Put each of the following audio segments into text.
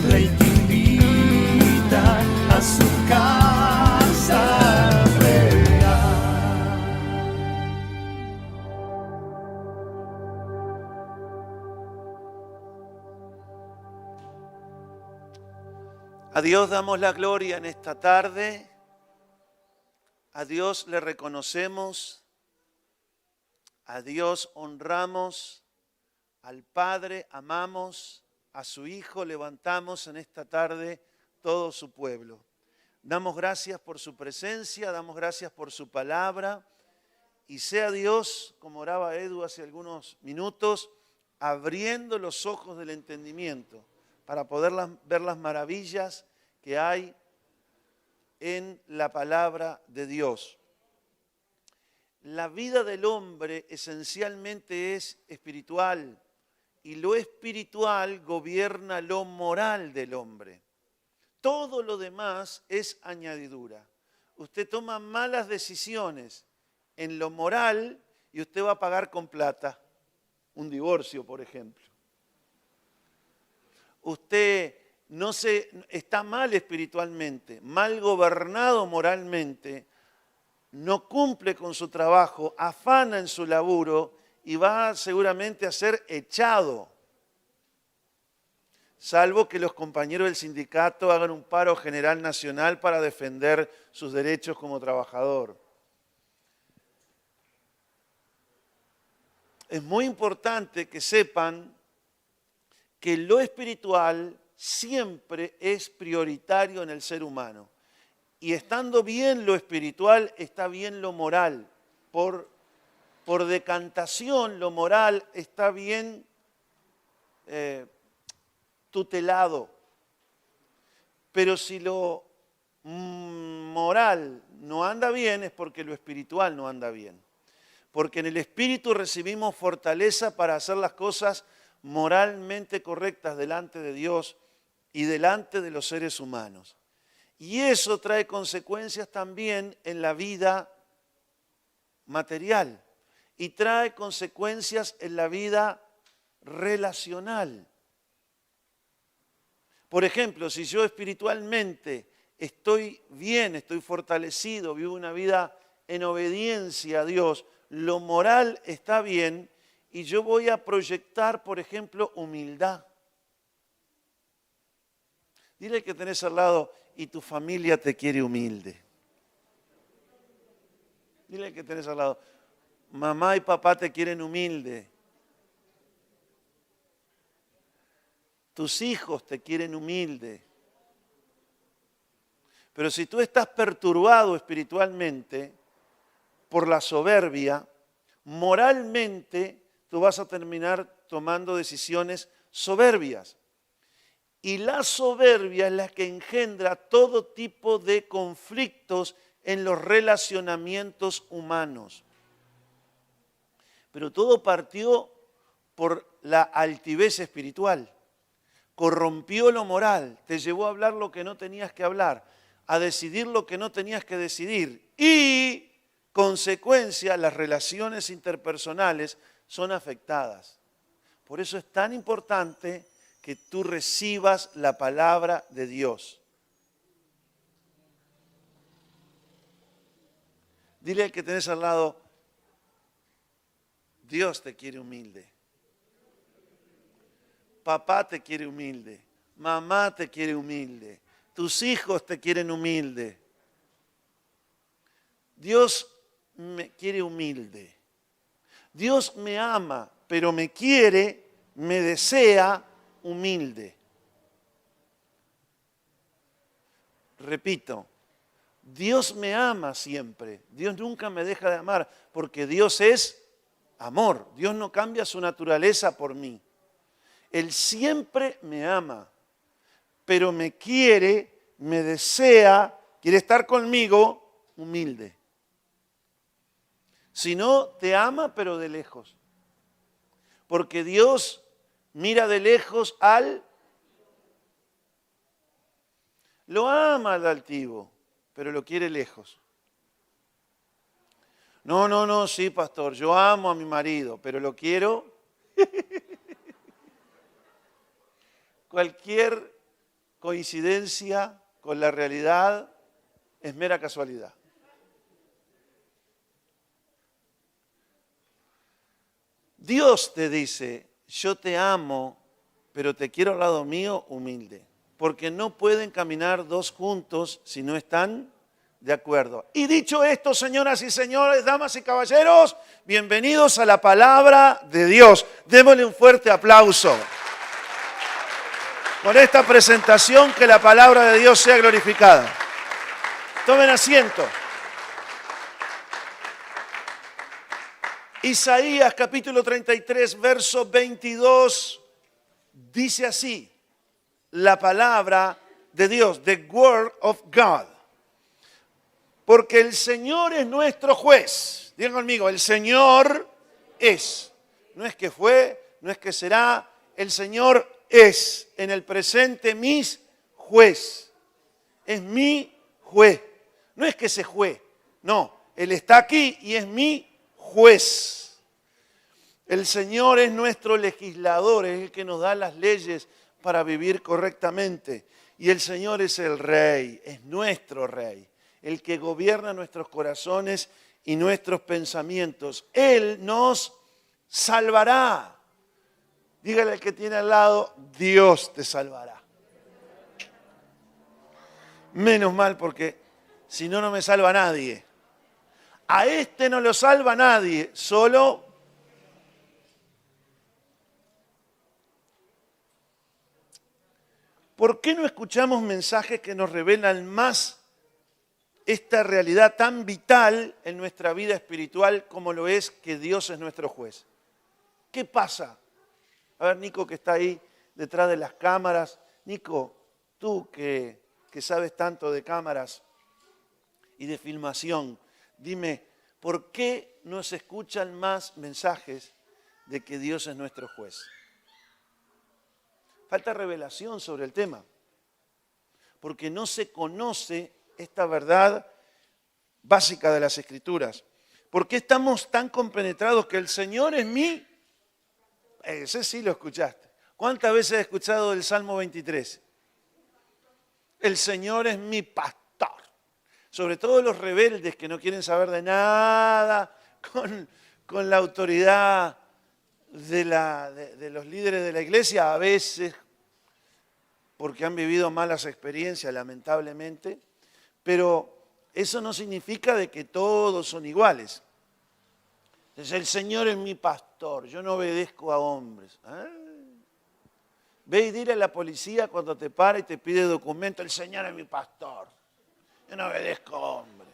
el Rey que invita a su casa real. A Dios damos la gloria en esta tarde. A Dios le reconocemos. A Dios honramos. Al Padre amamos. A su Hijo levantamos en esta tarde todo su pueblo. Damos gracias por su presencia, damos gracias por su palabra. Y sea Dios, como oraba Edu hace algunos minutos, abriendo los ojos del entendimiento para poder ver las maravillas que hay en la palabra de Dios. La vida del hombre esencialmente es espiritual y lo espiritual gobierna lo moral del hombre. Todo lo demás es añadidura. Usted toma malas decisiones en lo moral y usted va a pagar con plata. Un divorcio, por ejemplo. Usted está mal espiritualmente, mal gobernado moralmente, no cumple con su trabajo, afana en su laburo y va seguramente a ser echado. Salvo que los compañeros del sindicato hagan un paro general nacional para defender sus derechos como trabajador. Es muy importante que sepan que lo espiritual siempre es prioritario en el ser humano. Y estando bien lo espiritual, está bien lo moral. Por decantación, lo moral está bien tutelado. Pero si lo moral no anda bien, es porque lo espiritual no anda bien. Porque en el espíritu recibimos fortaleza para hacer las cosas moralmente correctas delante de Dios y delante de los seres humanos. Y eso trae consecuencias también en la vida material y trae consecuencias en la vida relacional. Por ejemplo, si yo espiritualmente estoy bien, estoy fortalecido, vivo una vida en obediencia a Dios, lo moral está bien y yo voy a proyectar, por ejemplo, humildad. Dile que tenés al lado, y tu familia te quiere humilde. Dile que tenés al lado, mamá y papá te quieren humilde. Tus hijos te quieren humilde. Pero si tú estás perturbado espiritualmente por la soberbia, moralmente tú vas a terminar tomando decisiones soberbias. Y la soberbia es la que engendra todo tipo de conflictos en los relacionamientos humanos. Pero todo partió por la altivez espiritual. Corrompió lo moral, te llevó a hablar lo que no tenías que hablar, a decidir lo que no tenías que decidir. Y, consecuencia, las relaciones interpersonales son afectadas. Por eso es tan importante que tú recibas la palabra de Dios. Dile al que tenés al lado, Dios te quiere humilde. Papá te quiere humilde. Mamá te quiere humilde. Tus hijos te quieren humilde. Dios me quiere humilde. Dios me ama, pero me quiere, me desea humilde. Repito, Dios me ama siempre. Dios nunca me deja de amar porque Dios es amor. Dios no cambia su naturaleza por mí. Él siempre me ama, pero me quiere, me desea, quiere estar conmigo humilde. Si no, te ama, pero de lejos. Porque Dios mira de lejos lo ama al altivo, pero lo quiere lejos. No, sí, pastor, yo amo a mi marido, pero lo quiero. Cualquier coincidencia con la realidad, es mera casualidad. Dios te dice, yo te amo, pero te quiero al lado mío humilde, porque no pueden caminar dos juntos si no están de acuerdo. Y dicho esto, señoras y señores, damas y caballeros, bienvenidos a la palabra de Dios. Démosle un fuerte aplauso. Con esta presentación, que la palabra de Dios sea glorificada. Tomen asiento. Isaías capítulo 33, verso 22, dice así, la palabra de Dios, the word of God. Porque el Señor es nuestro juez. Digan conmigo, el Señor es. No es que fue, no es que será, el Señor es en el presente mis juez. Es mi juez. No es que se juez, no, Él está aquí y es mi juez. El Señor es nuestro legislador, es el que nos da las leyes para vivir correctamente. Y el Señor es el Rey, es nuestro Rey, el que gobierna nuestros corazones y nuestros pensamientos. Él nos salvará. Dígale al que tiene al lado, Dios te salvará. Menos mal, porque si no, no me salva nadie. A este no lo salva nadie, solo ¿por qué no escuchamos mensajes que nos revelan más esta realidad tan vital en nuestra vida espiritual como lo es que Dios es nuestro juez? ¿Qué pasa? A ver, Nico, que está ahí detrás de las cámaras. Nico, tú que sabes tanto de cámaras y de filmación, dime, ¿por qué no se escuchan más mensajes de que Dios es nuestro juez? Falta revelación sobre el tema, porque no se conoce esta verdad básica de las Escrituras. ¿Por qué estamos tan compenetrados que el Señor es mi? Ese sí lo escuchaste. ¿Cuántas veces has escuchado el Salmo 23? El Señor es mi pastor. Sobre todo los rebeldes que no quieren saber de nada con la autoridad de los líderes de la iglesia, a veces porque han vivido malas experiencias, lamentablemente, pero eso no significa de que todos son iguales. Entonces, el Señor es mi pastor, yo no obedezco a hombres. Ve y dile a la policía cuando te para y te pide documento, el Señor es mi pastor, yo no obedezco a hombres.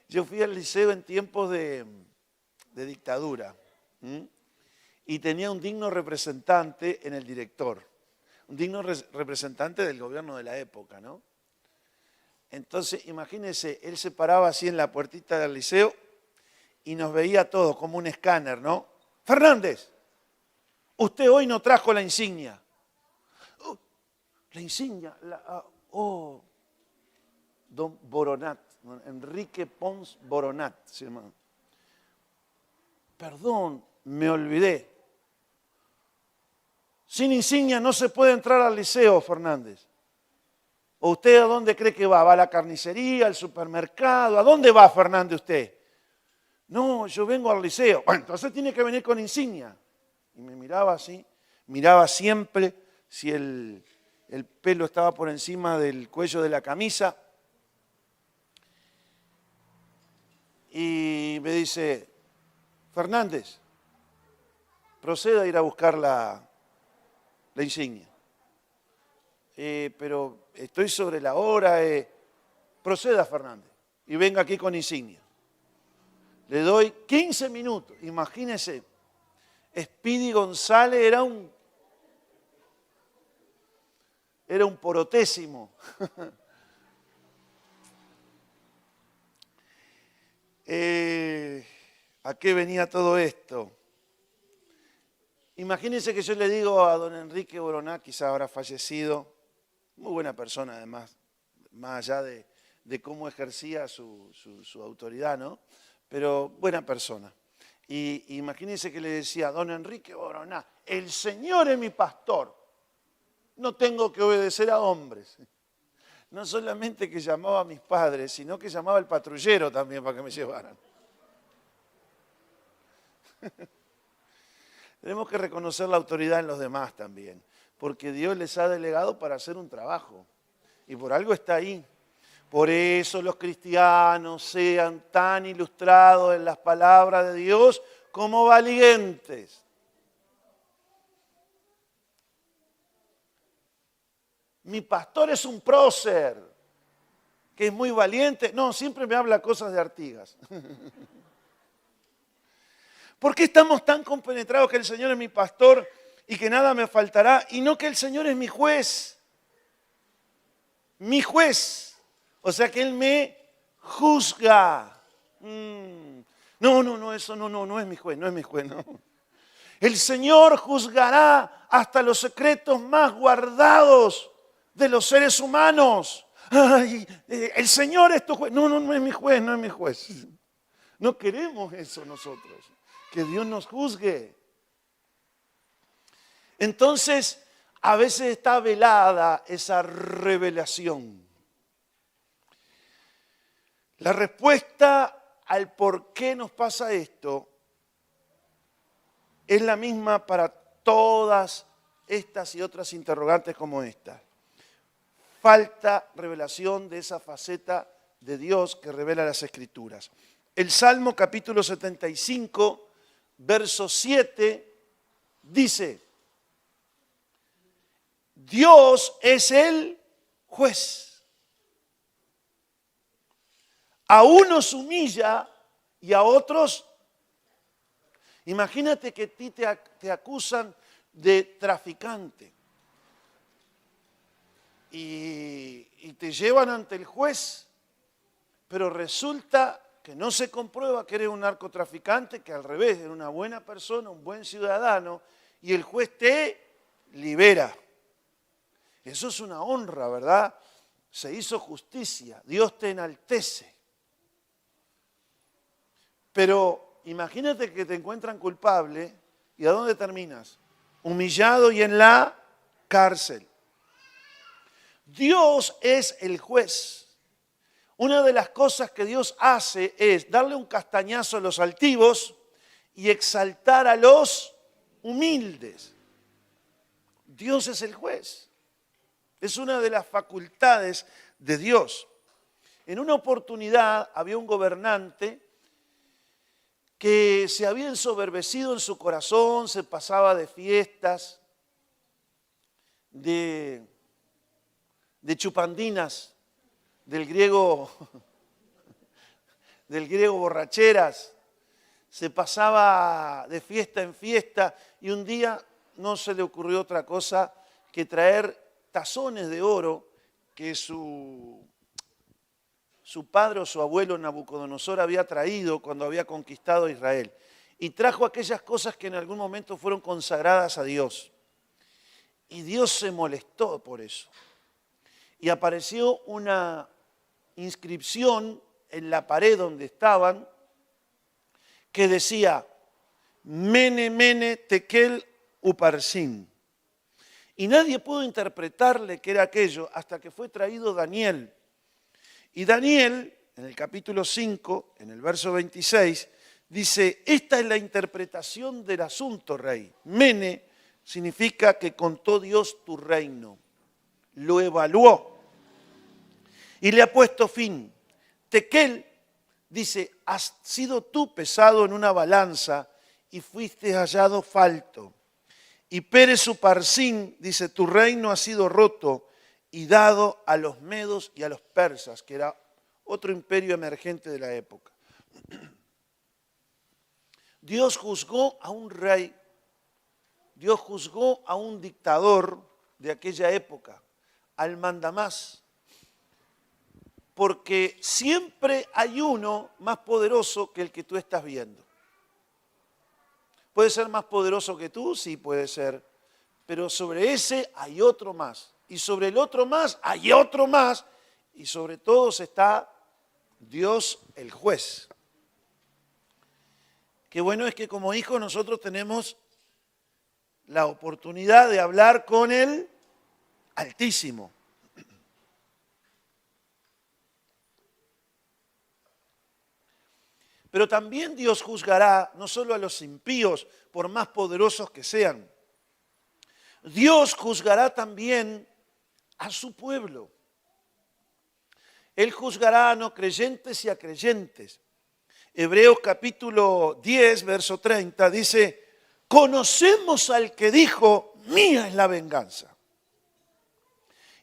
Yo fui al liceo en tiempos de dictadura y tenía un digno representante en el director, un digno representante del gobierno de la época, ¿no? Entonces, imagínense, él se paraba así en la puertita del liceo y nos veía a todos como un escáner, ¿no? Fernández, usted hoy no trajo la insignia. La insignia, don Boronat. Enrique Pons Boronat se llama. Perdón, me olvidé. Sin insignia no se puede entrar al liceo, Fernández. ¿O usted a dónde cree que va? ¿Va a la carnicería, al supermercado? ¿A dónde va, Fernández, usted? No, yo vengo al liceo. Bueno, entonces tiene que venir con insignia. Y me miraba así, miraba siempre si el pelo estaba por encima del cuello de la camisa. Y me dice, Fernández, proceda a ir a buscar la insignia. Pero estoy sobre la hora. Proceda, Fernández, y venga aquí con insignia. Le doy 15 minutos. Imagínense, Speedy González era un porotésimo. ¿A qué venía todo esto? Imagínense que yo le digo a don Enrique Boronat, quizá habrá fallecido, muy buena persona además, más allá de cómo ejercía su autoridad, ¿no? Pero buena persona. Y imagínense que le decía a don Enrique Boroná, el Señor es mi pastor, no tengo que obedecer a hombres. No solamente que llamaba a mis padres, sino que llamaba al patrullero también para que me llevaran. Tenemos que reconocer la autoridad en los demás también, porque Dios les ha delegado para hacer un trabajo y por algo está ahí. Por eso los cristianos sean tan ilustrados en las palabras de Dios como valientes. Mi pastor es un prócer, que es muy valiente. No, siempre me habla cosas de Artigas. ¿Por qué estamos tan compenetrados que el Señor es mi pastor y que nada me faltará? Y no que el Señor es mi juez. Mi juez. O sea que Él me juzga. No, eso no es mi juez, no es mi juez, no. El Señor juzgará hasta los secretos más guardados de los seres humanos. Ay, el Señor es tu juez. No es mi juez, no es mi juez. No queremos eso nosotros, que Dios nos juzgue. Entonces, a veces está velada esa revelación. La respuesta al por qué nos pasa esto es la misma para todas estas y otras interrogantes como esta. Falta revelación de esa faceta de Dios que revela las Escrituras. El Salmo capítulo 75, verso 7, dice, Dios es el juez. A unos humilla y a otros. Imagínate que a ti te acusan de traficante y te llevan ante el juez, pero resulta que no se comprueba que eres un narcotraficante, que al revés, eres una buena persona, un buen ciudadano, y el juez te libera. Eso es una honra, ¿verdad? Se hizo justicia, Dios te enaltece. Pero imagínate que te encuentran culpable y ¿a dónde terminas? Humillado y en la cárcel. Dios es el juez. Una de las cosas que Dios hace es darle un castañazo a los altivos y exaltar a los humildes. Dios es el juez. Es una de las facultades de Dios. En una oportunidad había un gobernante que se había ensoberbecido en su corazón, se pasaba de fiestas, de chupandinas, del griego borracheras, se pasaba de fiesta en fiesta y un día no se le ocurrió otra cosa que traer tazones de oro que su padre o su abuelo Nabucodonosor había traído cuando había conquistado a Israel. Y trajo aquellas cosas que en algún momento fueron consagradas a Dios. Y Dios se molestó por eso. Y apareció una inscripción en la pared donde estaban que decía, Mene, Mene, Tekel, Uparsin. Y nadie pudo interpretarle qué era aquello hasta que fue traído Daniel. Y Daniel, en el capítulo 5, en el verso 26, dice, esta es la interpretación del asunto, rey. Mene significa que contó Dios tu reino, lo evaluó y le ha puesto fin. Tekel dice, has sido tú pesado en una balanza y fuiste hallado falto. Y Pérez Uparsin dice, tu reino ha sido roto y dado a los medos y a los persas, que era otro imperio emergente de la época. Dios juzgó a un rey, Dios juzgó a un dictador de aquella época, al mandamás, porque siempre hay uno más poderoso que el que tú estás viendo. ¿Puede ser más poderoso que tú? Sí, puede ser, pero sobre ese hay otro más. Y sobre el otro más hay otro más. Y sobre todos está Dios el juez. Qué bueno es que como hijos nosotros tenemos la oportunidad de hablar con el Altísimo. Pero también Dios juzgará no solo a los impíos, por más poderosos que sean. Dios juzgará también a su pueblo. Él juzgará a no creyentes y a creyentes. Hebreos capítulo 10, verso 30 dice, conocemos al que dijo, mía es la venganza.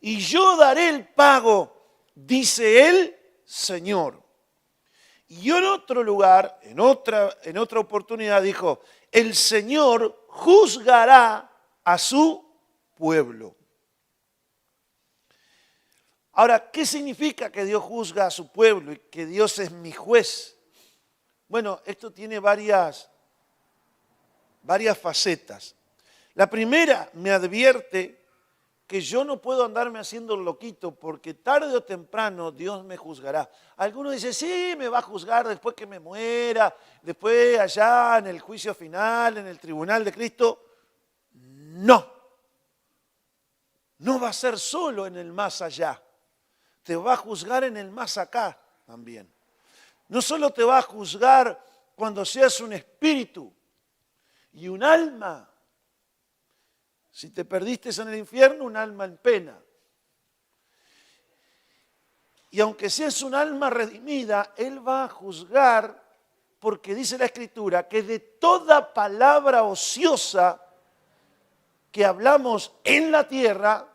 Y yo daré el pago, dice el Señor. Y en otro lugar, en otra oportunidad dijo, el Señor juzgará a su pueblo. Ahora, ¿qué significa que Dios juzga a su pueblo y que Dios es mi juez? Bueno, esto tiene varias facetas. La primera me advierte que yo no puedo andarme haciendo el loquito porque tarde o temprano Dios me juzgará. Algunos dicen, sí, me va a juzgar después que me muera, después allá en el juicio final, en el tribunal de Cristo. No, no va a ser solo en el más allá, te va a juzgar en el más acá también. No solo te va a juzgar cuando seas un espíritu y un alma. Si te perdiste en el infierno, un alma en pena. Y aunque seas un alma redimida, Él va a juzgar, porque dice la Escritura, que de toda palabra ociosa que hablamos en la tierra,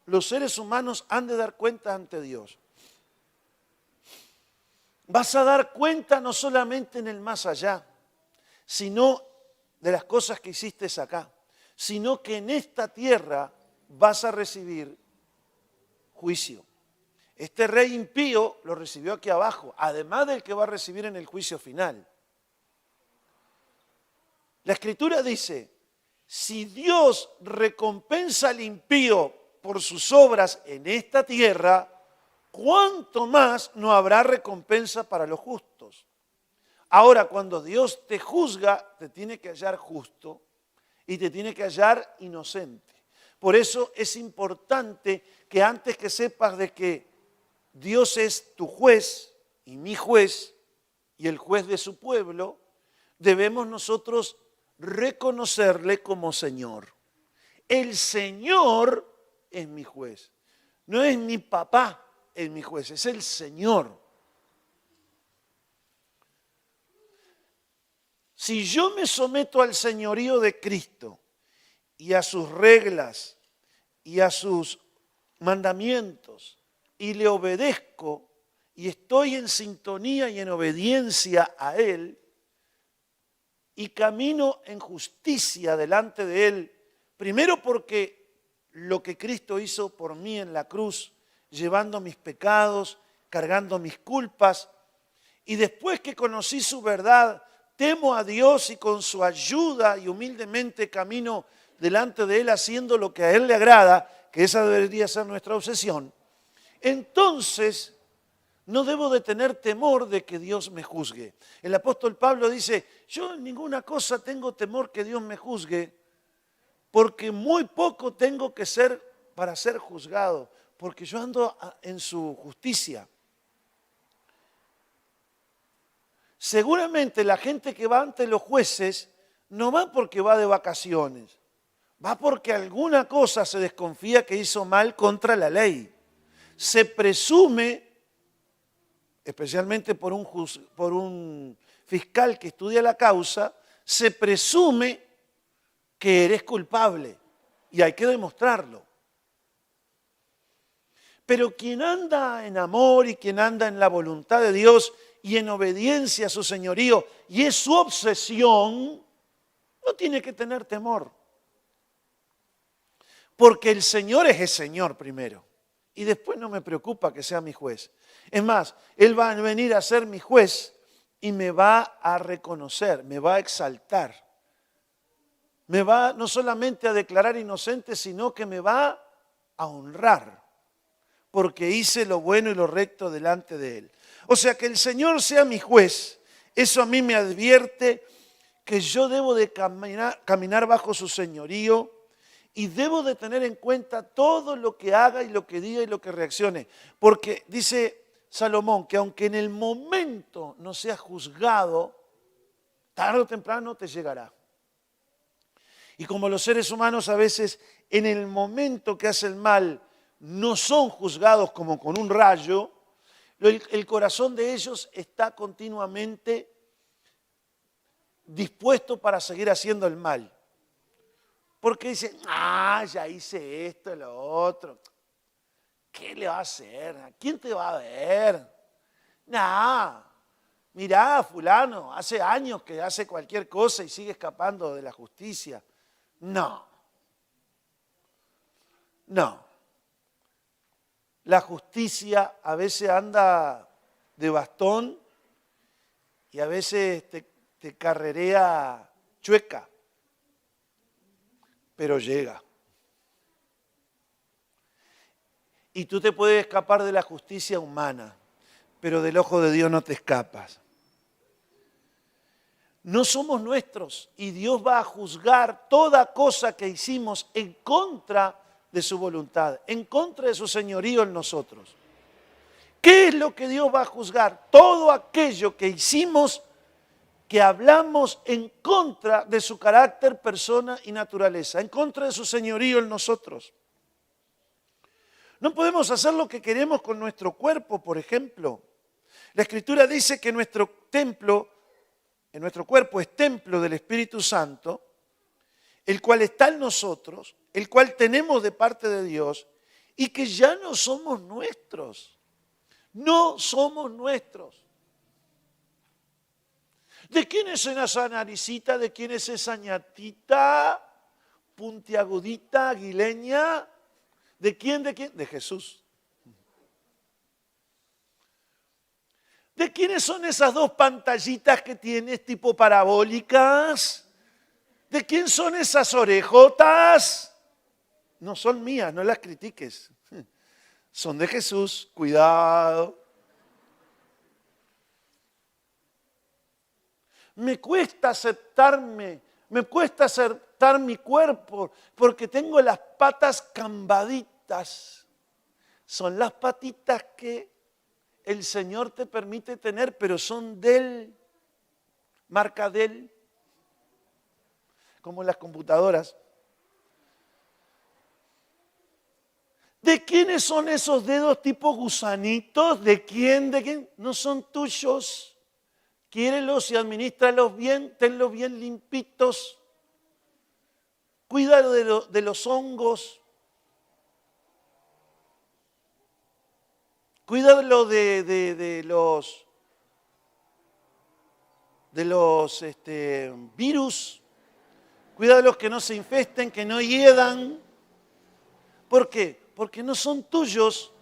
los seres humanos han de dar cuenta ante Dios. Vas a dar cuenta no solamente en el más allá, sino de las cosas que hiciste acá, sino que en esta tierra vas a recibir juicio. Este rey impío lo recibió aquí abajo, además del que va a recibir en el juicio final. La Escritura dice, si Dios recompensa al impío por sus obras en esta tierra, ¿cuánto más no habrá recompensa para los justos? Ahora, cuando Dios te juzga, te tiene que hallar justo y te tiene que hallar inocente. Por eso es importante que antes que sepas de que Dios es tu juez y mi juez y el juez de su pueblo, debemos nosotros reconocerle como Señor. El Señor es mi juez. No es mi papá, es mi juez, es el Señor. Si yo me someto al señorío de Cristo y a sus reglas y a sus mandamientos y le obedezco y estoy en sintonía y en obediencia a Él y camino en justicia delante de Él, primero porque lo que Cristo hizo por mí en la cruz, llevando mis pecados, cargando mis culpas, y después que conocí su verdad, temo a Dios y con su ayuda y humildemente camino delante de Él haciendo lo que a Él le agrada, que esa debería ser nuestra obsesión, entonces no debo de tener temor de que Dios me juzgue. El apóstol Pablo dice, yo en ninguna cosa tengo temor que Dios me juzgue, porque muy poco tengo que ser para ser juzgado, porque yo ando en su justicia. Seguramente la gente que va ante los jueces no va porque va de vacaciones, va porque alguna cosa se desconfía que hizo mal contra la ley. Se presume, especialmente por un fiscal que estudia la causa, se presume que eres culpable y hay que demostrarlo. Pero quien anda en amor y quien anda en la voluntad de Dios y en obediencia a su señorío y es su obsesión, no tiene que tener temor. Porque el Señor es el Señor primero. Y después no me preocupa que sea mi juez. Es más, Él va a venir a ser mi juez y me va a reconocer, me va a exaltar. Me va no solamente a declarar inocente, sino que me va a honrar. Porque hice lo bueno y lo recto delante de Él. O sea, que el Señor sea mi juez Eso a mí me advierte que yo debo de caminar bajo su señorío y debo de tener en cuenta todo lo que haga y lo que diga y lo que reaccione. Porque dice Salomón que aunque en el momento no seas juzgado, tarde o temprano te llegará. Y como los seres humanos a veces en el momento que hacen mal no son juzgados como con un rayo, el corazón de ellos está continuamente dispuesto para seguir haciendo el mal. Porque dicen, ya hice esto, lo otro. ¿Qué le va a hacer? ¿A quién te va a ver? Mirá, fulano, hace años que hace cualquier cosa y sigue escapando de la justicia. No. La justicia a veces anda de bastón y a veces te carrerea chueca, pero llega. Y tú te puedes escapar de la justicia humana, pero del ojo de Dios no te escapas. No somos nuestros y Dios va a juzgar toda cosa que hicimos en contra de su voluntad, en contra de su señorío en nosotros. ¿Qué es lo que Dios va a juzgar? Todo aquello que hicimos, que hablamos en contra de su carácter, persona y naturaleza, en contra de su señorío en nosotros. No podemos hacer lo que queremos con nuestro cuerpo, por ejemplo. La Escritura dice que nuestro cuerpo es templo del Espíritu Santo, el cual está en nosotros, el cual tenemos de parte de Dios y que ya no somos nuestros. No somos nuestros. ¿De quién es esa naricita? ¿De quién es esa ñatita? Puntiagudita, aguileña. ¿De quién? ¿De quién? De Jesús. ¿De quiénes son esas dos pantallitas que tienes tipo parabólicas? ¿De quién son esas orejotas? No son mías, no las critiques. Son de Jesús, cuidado. Me cuesta aceptarme, me cuesta aceptar mi cuerpo porque tengo las patas cambaditas. Son las patitas que el Señor te permite tener, pero son de Él, marca de Él, como las computadoras. ¿De quiénes son esos dedos tipo gusanitos? ¿De quién? ¿De quién? No son tuyos. Quiérelos y administralos bien, tenlos bien limpitos. Cuida de los hongos. Cuídalo de los virus. Cuida de los que no se infesten, que no hiedan. ¿Por qué? Porque no son tuyos,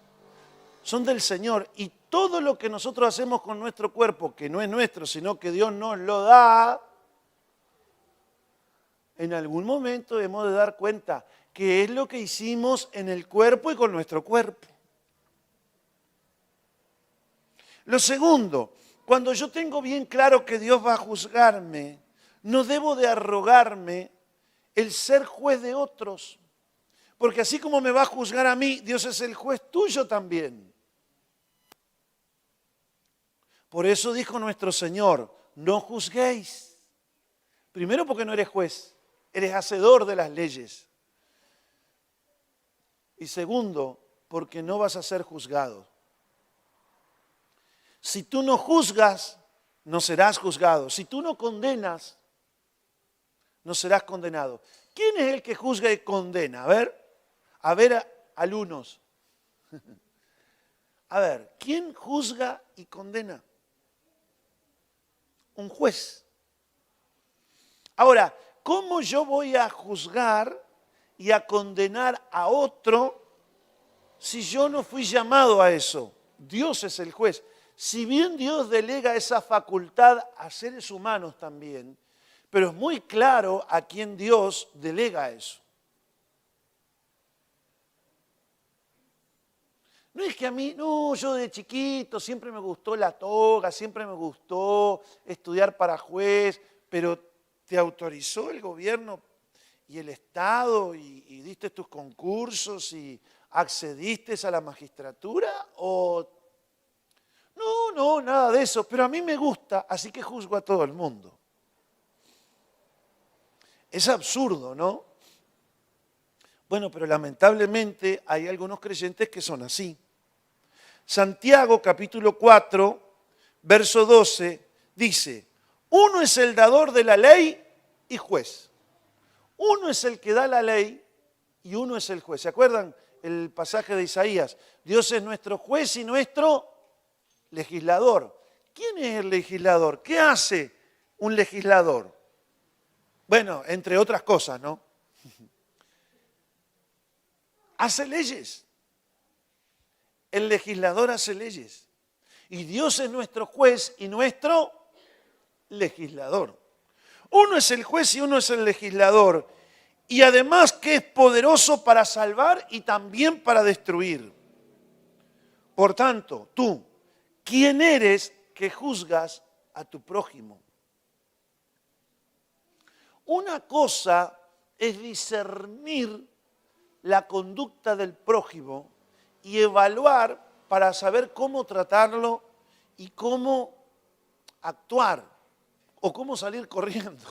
son del Señor. Y todo lo que nosotros hacemos con nuestro cuerpo, que no es nuestro, sino que Dios nos lo da, en algún momento hemos de dar cuenta que es lo que hicimos en el cuerpo y con nuestro cuerpo. Lo segundo, cuando yo tengo bien claro que Dios va a juzgarme, no debo de arrogarme el ser juez de otros. Porque así como me va a juzgar a mí, Dios es el juez tuyo también. Por eso dijo nuestro Señor, no juzguéis. Primero porque no eres juez, eres hacedor de las leyes. Y segundo, porque no vas a ser juzgado. Si tú no juzgas, no serás juzgado. Si tú no condenas, no serás condenado. ¿Quién es el que juzga y condena? A ver, alumnos. A ver, ¿quién juzga y condena? Un juez. Ahora, ¿cómo yo voy a juzgar y a condenar a otro si yo no fui llamado a eso? Dios es el juez. Si bien Dios delega esa facultad a seres humanos también, pero es muy claro a quién Dios delega eso. No es que a mí, no, yo de chiquito siempre me gustó la toga, siempre me gustó estudiar para juez, pero ¿te autorizó el gobierno y el Estado y diste tus concursos y accediste a la magistratura? ¿O no, nada de eso, pero a mí me gusta, así que juzgo a todo el mundo? Es absurdo, ¿no? Bueno, pero lamentablemente hay algunos creyentes que son así. Santiago capítulo 4, verso 12, dice, uno es el dador de la ley y juez. Uno es el que da la ley y uno es el juez. ¿Se acuerdan el pasaje de Isaías? Dios es nuestro juez y nuestro legislador. ¿Quién es el legislador? ¿Qué hace un legislador? Bueno, entre otras cosas, ¿no? Hace leyes. El legislador hace leyes. Y Dios es nuestro juez y nuestro legislador. Uno es el juez y uno es el legislador. Y además que es poderoso para salvar y también para destruir. Por tanto, tú, ¿quién eres que juzgas a tu prójimo? Una cosa es discernir la conducta del prójimo y evaluar para saber cómo tratarlo y cómo actuar o cómo salir corriendo.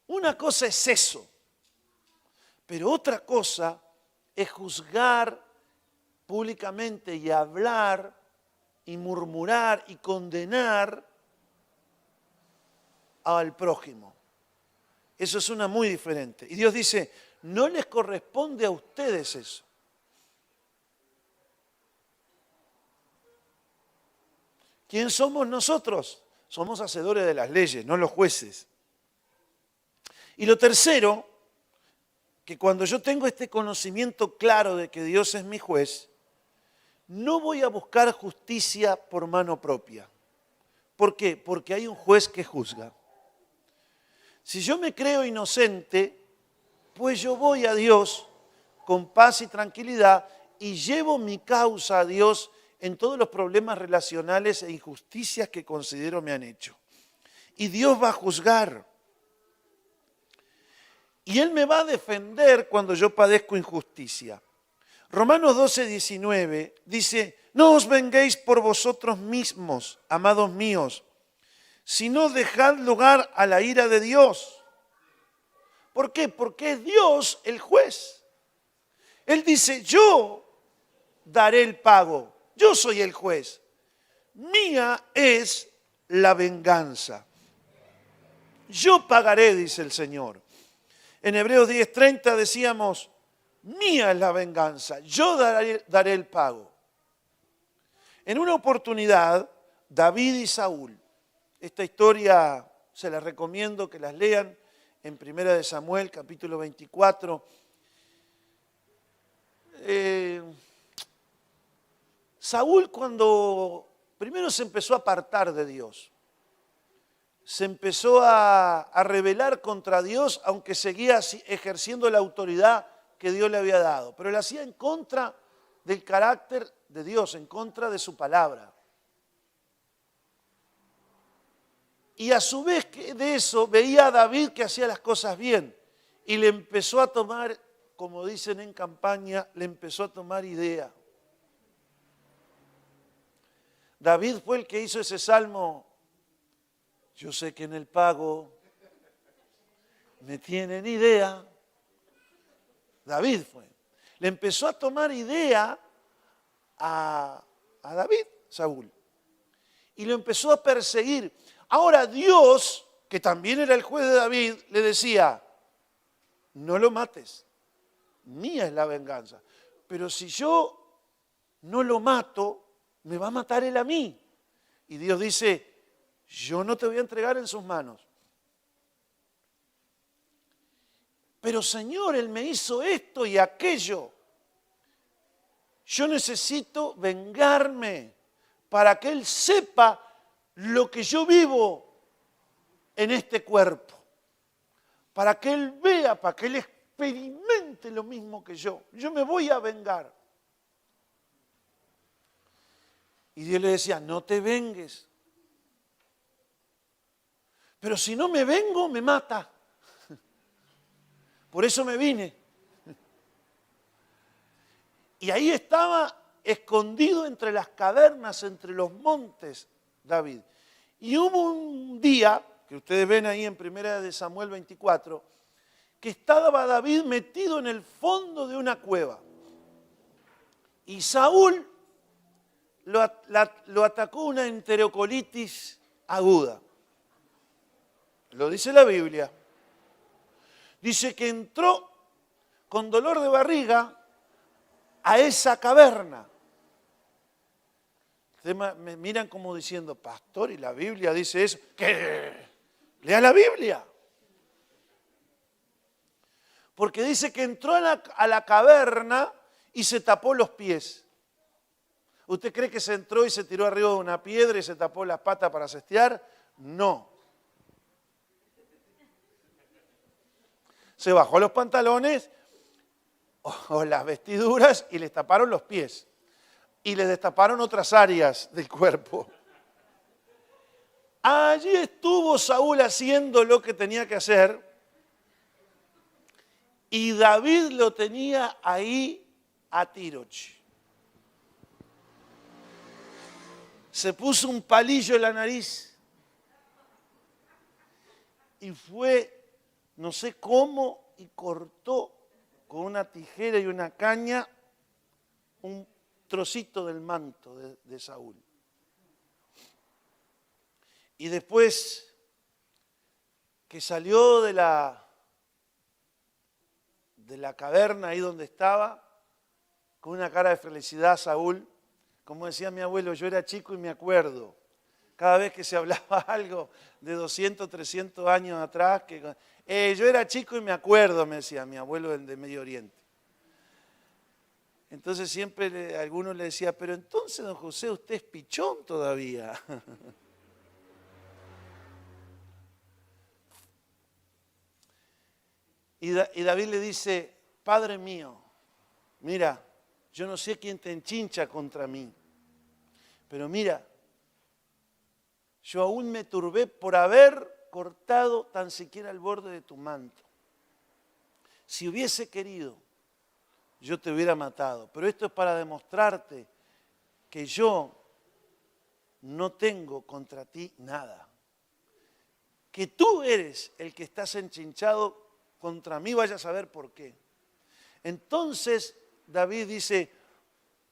Una cosa es eso, pero otra cosa es juzgar públicamente y hablar y murmurar y condenar al prójimo. Eso es una muy diferente. Y Dios dice, no les corresponde a ustedes eso. ¿Quién somos nosotros? Somos hacedores de las leyes, no los jueces. Y lo tercero, que cuando yo tengo este conocimiento claro de que Dios es mi juez, no voy a buscar justicia por mano propia. ¿Por qué? Porque hay un juez que juzga. Si yo me creo inocente, pues yo voy a Dios con paz y tranquilidad y llevo mi causa a Dios en todos los problemas relacionales e injusticias que considero me han hecho. Y Dios va a juzgar. Y Él me va a defender cuando yo padezco injusticia. Romanos 12, 19 dice, no os venguéis por vosotros mismos, amados míos, sino dejad lugar a la ira de Dios. ¿Por qué? Porque es Dios el juez. Él dice, yo daré el pago, yo soy el juez. Mía es la venganza. Yo pagaré, dice el Señor. En Hebreos 10:30 decíamos, mía es la venganza, yo daré el pago. En una oportunidad, David y Saúl, esta historia se la recomiendo que las lean en 1 Samuel, capítulo 24. Saúl cuando primero se empezó a apartar de Dios, se empezó a rebelar contra Dios, aunque seguía ejerciendo la autoridad que Dios le había dado, pero lo hacía en contra del carácter de Dios, en contra de su palabra. Y a su vez de eso veía a David que hacía las cosas bien y le empezó a tomar, como dicen en campaña, le empezó a tomar idea. David fue el que hizo ese salmo, yo sé que en el pago me tienen idea. David fue. Le empezó a tomar idea a David, Saúl, y lo empezó a perseguir. Ahora Dios, que también era el juez de David, le decía, no lo mates, mía es la venganza. Pero si yo no lo mato, me va a matar él a mí. Y Dios dice, yo no te voy a entregar en sus manos. Pero Señor, Él me hizo esto y aquello. Yo necesito vengarme para que Él sepa lo que yo vivo en este cuerpo. Para que Él vea, para que Él experimente lo mismo que yo. Yo me voy a vengar. Y Dios le decía, no te vengues. Pero si no me vengo, me mata. Por eso me vine. Y ahí estaba escondido entre las cavernas, entre los montes, David. Y hubo un día, que ustedes ven ahí en 1 de Samuel 24, que estaba David metido en el fondo de una cueva. Y Saúl lo atacó una enterocolitis aguda. Lo dice la Biblia. Dice que entró con dolor de barriga a esa caverna. Ustedes me miran como diciendo, pastor, ¿y la Biblia dice eso? ¿Qué? Lea la Biblia. Porque dice que entró a la caverna y se tapó los pies. ¿Usted cree que se entró y se tiró arriba de una piedra y se tapó las patas para cestear? No. Se bajó los pantalones o las vestiduras y les taparon los pies. Y les destaparon otras áreas del cuerpo. Allí estuvo Saúl haciendo lo que tenía que hacer. Y David lo tenía ahí a tiroche. Se puso un palillo en la nariz. Y fue, no sé cómo, y cortó con una tijera y una caña un trocito del manto de Saúl. Y después que salió de la caverna ahí donde estaba, con una cara de felicidad Saúl, como decía mi abuelo, yo era chico y me acuerdo. Cada vez que se hablaba algo de 200, 300 años atrás, yo era chico y me acuerdo, me decía mi abuelo de Medio Oriente. Entonces siempre algunos le decía, pero entonces, don José, usted es pichón todavía. Y David le dice, Padre mío, mira, yo no sé quién te enchincha contra mí, pero mira, yo aún me turbé por haber cortado tan siquiera el borde de tu manto. Si hubiese querido, yo te hubiera matado. Pero esto es para demostrarte que yo no tengo contra ti nada. Que tú eres el que estás enchinchado contra mí, vaya a saber por qué. Entonces David dice,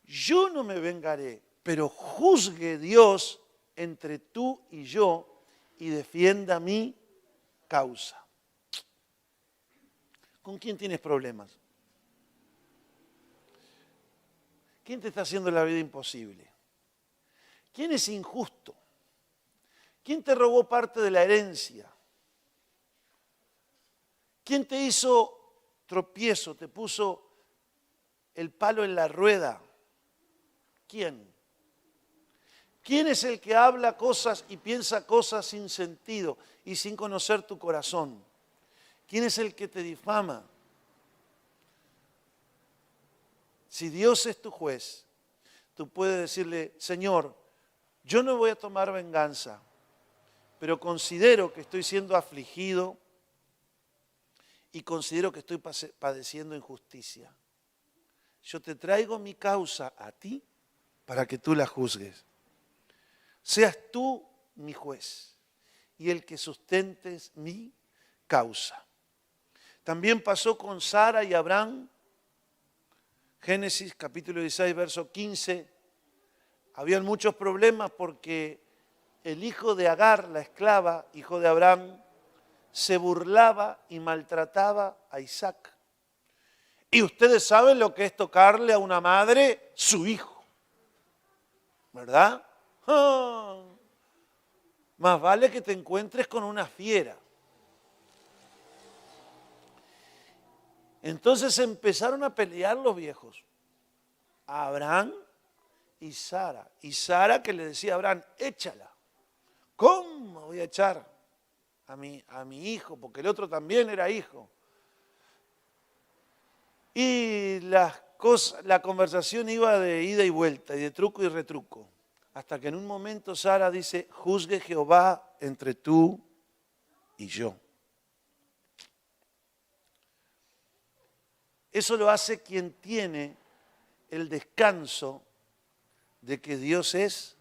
yo no me vengaré, pero juzgue Dios entre tú y yo y defienda mi causa. ¿Con quién tienes problemas? ¿Quién te está haciendo la vida imposible? ¿Quién es injusto? ¿Quién te robó parte de la herencia? ¿Quién te hizo tropiezo? ¿Te puso el palo en la rueda? ¿Quién? ¿Quién es el que habla cosas y piensa cosas sin sentido y sin conocer tu corazón? ¿Quién es el que te difama? Si Dios es tu juez, tú puedes decirle, Señor, yo no voy a tomar venganza, pero considero que estoy siendo afligido y considero que estoy padeciendo injusticia. Yo te traigo mi causa a ti para que tú la juzgues. Seas tú mi juez y el que sustentes mi causa. También pasó con Sara y Abraham. Génesis capítulo 16, verso 15. Habían muchos problemas porque el hijo de Agar, la esclava, hijo de Abraham, se burlaba y maltrataba a Isaac. Y ustedes saben lo que es tocarle a una madre su hijo, ¿verdad? ¡Ah! Más vale que te encuentres con una fiera. Entonces empezaron a pelear los viejos, Abraham y Sara. Y Sara que le decía a Abraham, échala. ¿Cómo voy a echar a mi hijo? Porque el otro también era hijo. Y la conversación iba de ida y vuelta, y de truco y retruco. Hasta que en un momento Sara dice, juzgue Jehová entre tú y yo. Eso lo hace quien tiene el descanso de que Dios es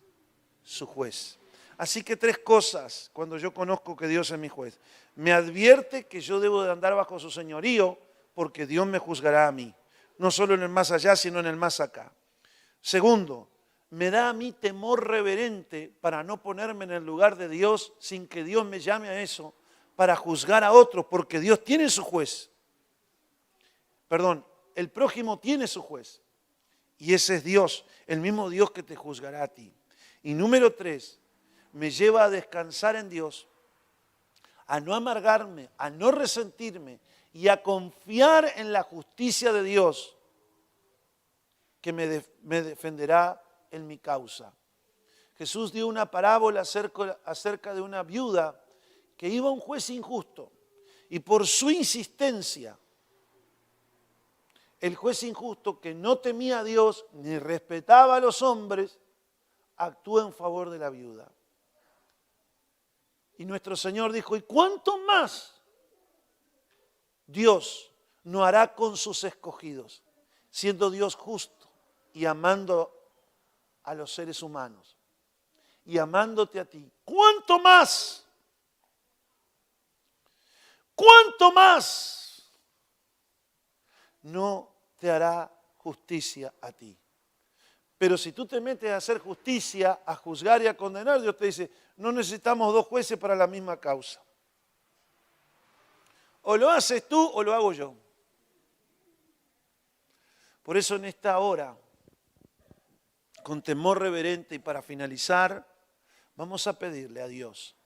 su juez. Así que 3 cosas cuando yo conozco que Dios es mi juez. Me advierte que yo debo de andar bajo su señorío porque Dios me juzgará a mí. No solo en el más allá, sino en el más acá. Segundo, me da a mí temor reverente para no ponerme en el lugar de Dios sin que Dios me llame a eso, para juzgar a otros, porque Dios tiene su juez. Perdón, el prójimo tiene su juez. Y ese es Dios, el mismo Dios que te juzgará a ti. Y número 3, me lleva a descansar en Dios, a no amargarme, a no resentirme y a confiar en la justicia de Dios que me defenderá en mi causa. Jesús dio una parábola acerca de una viuda que iba a un juez injusto y por su insistencia, el juez injusto que no temía a Dios ni respetaba a los hombres, actuó en favor de la viuda. Y nuestro Señor dijo, ¿y cuánto más Dios no hará con sus escogidos, siendo Dios justo y amando a los seres humanos y amándote a ti? ¿Cuánto más? ¿Cuánto más no te hará justicia a ti? Pero si tú te metes a hacer justicia, a juzgar y a condenar, Dios te dice, no necesitamos 2 jueces para la misma causa. O lo haces tú o lo hago yo. Por eso en esta hora, con temor reverente y para finalizar, vamos a pedirle a Dios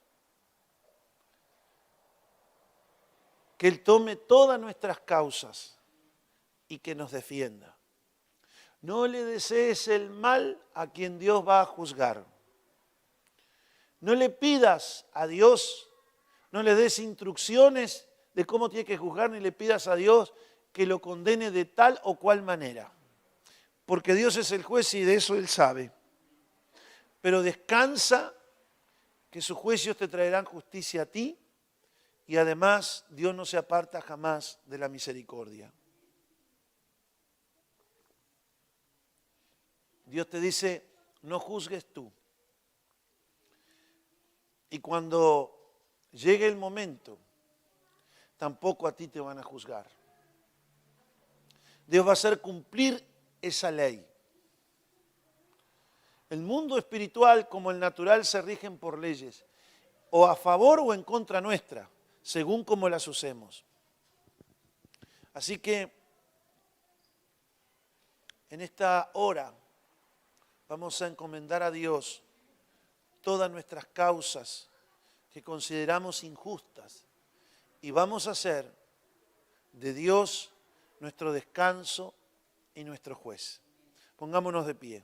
que Él tome todas nuestras causas y que nos defienda. No le desees el mal a quien Dios va a juzgar. No le pidas a Dios, no le des instrucciones de cómo tiene que juzgar, ni le pidas a Dios que lo condene de tal o cual manera. Porque Dios es el juez y de eso Él sabe. Pero descansa que sus juicios te traerán justicia a ti y además Dios no se aparta jamás de la misericordia. Dios te dice, no juzgues tú. Y cuando llegue el momento, tampoco a ti te van a juzgar. Dios va a hacer cumplir esa ley. El mundo espiritual como el natural se rigen por leyes, o a favor o en contra nuestra, según como las usemos. Así que en esta hora vamos a encomendar a Dios todas nuestras causas que consideramos injustas y vamos a hacer de Dios nuestro descanso y nuestro juez. Pongámonos de pie.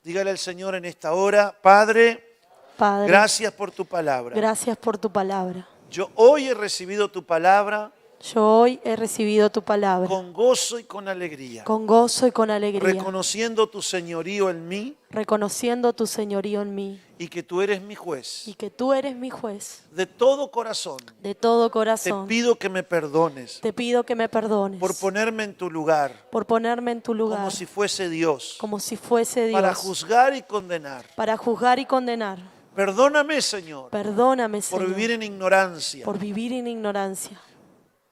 Dígale al Señor en esta hora, Padre, gracias por tu palabra. Gracias por tu palabra. Yo hoy he recibido tu palabra. Yo hoy he recibido tu palabra. Con gozo y con alegría. Con gozo y con alegría. Reconociendo tu señorío en mí. Reconociendo tu señorío en mí. Y que tú eres mi juez. Y que tú eres mi juez. De todo corazón. De todo corazón. Te pido que me perdones. Te pido que me perdones. Por ponerme en tu lugar. Por ponerme en tu lugar. Como si fuese Dios. Como si fuese Dios. Para juzgar y condenar. Para juzgar y condenar. Perdóname, Señor. Perdóname, Señor. Por vivir en ignorancia. Por vivir en ignorancia.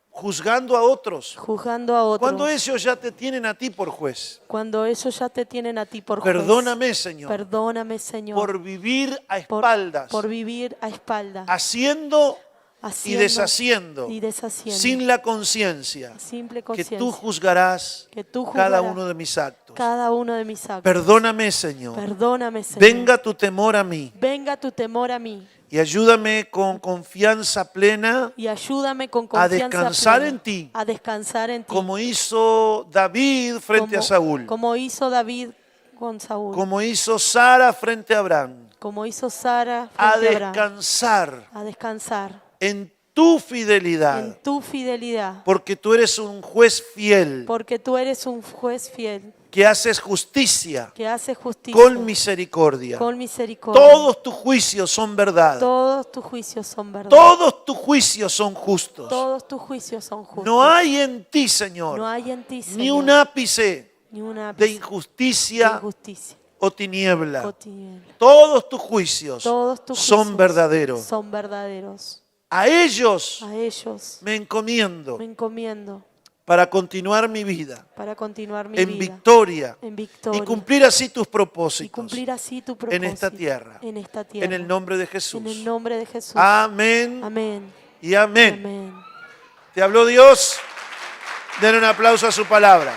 Juzgando a otros. Juzgando a otros. Cuando ellos ya te tienen a ti por juez. Cuando ellos ya te tienen a ti por juez. Perdóname, Señor. Perdóname, Señor. Por vivir a espaldas. Por vivir a espaldas. Haciendo y deshaciendo. Sin la conciencia. Simple Que conciencia. tú juzgarás cada uno de mis actos. Cada uno de mis actos. Perdóname, Señor. Perdóname, Señor. Venga tu temor a mí. Venga tu temor a mí. Y ayúdame con confianza plena y ayúdame con confianza a descansar plena, en ti, a descansar en ti, como hizo David frente a Saúl, como hizo David con Saúl, como hizo Sara frente a Abraham, como hizo Sara a frente a Abraham, descansar a descansar en tu fidelidad, en tu fidelidad, porque tú eres un juez fiel, porque tú eres un juez fiel que haces justicia que hace justicia con misericordia. con misericordia. Todos tus juicios son verdad. Todos tus juicios son verdad. Todos tus juicios son justos. Todos tus juicios son justos. No hay en ti, Señor, No hay en ti, Señor, ni un ápice ni una de de injusticia injusticia o tiniebla. o tiniebla. Todos tus juicios Todos tus son juicios verdaderos. son verdaderos. A ellos A ellos me encomiendo me encomiendo para continuar mi vida para continuar mi en vida victoria en y victoria cumplir así tus y propósitos cumplir así tu propósito en esta tierra. en esta tierra. En el nombre de En el Jesús. nombre de Jesús. Amén Amén. y amén. Amén. ¿Te habló Dios? Den un aplauso a su palabra.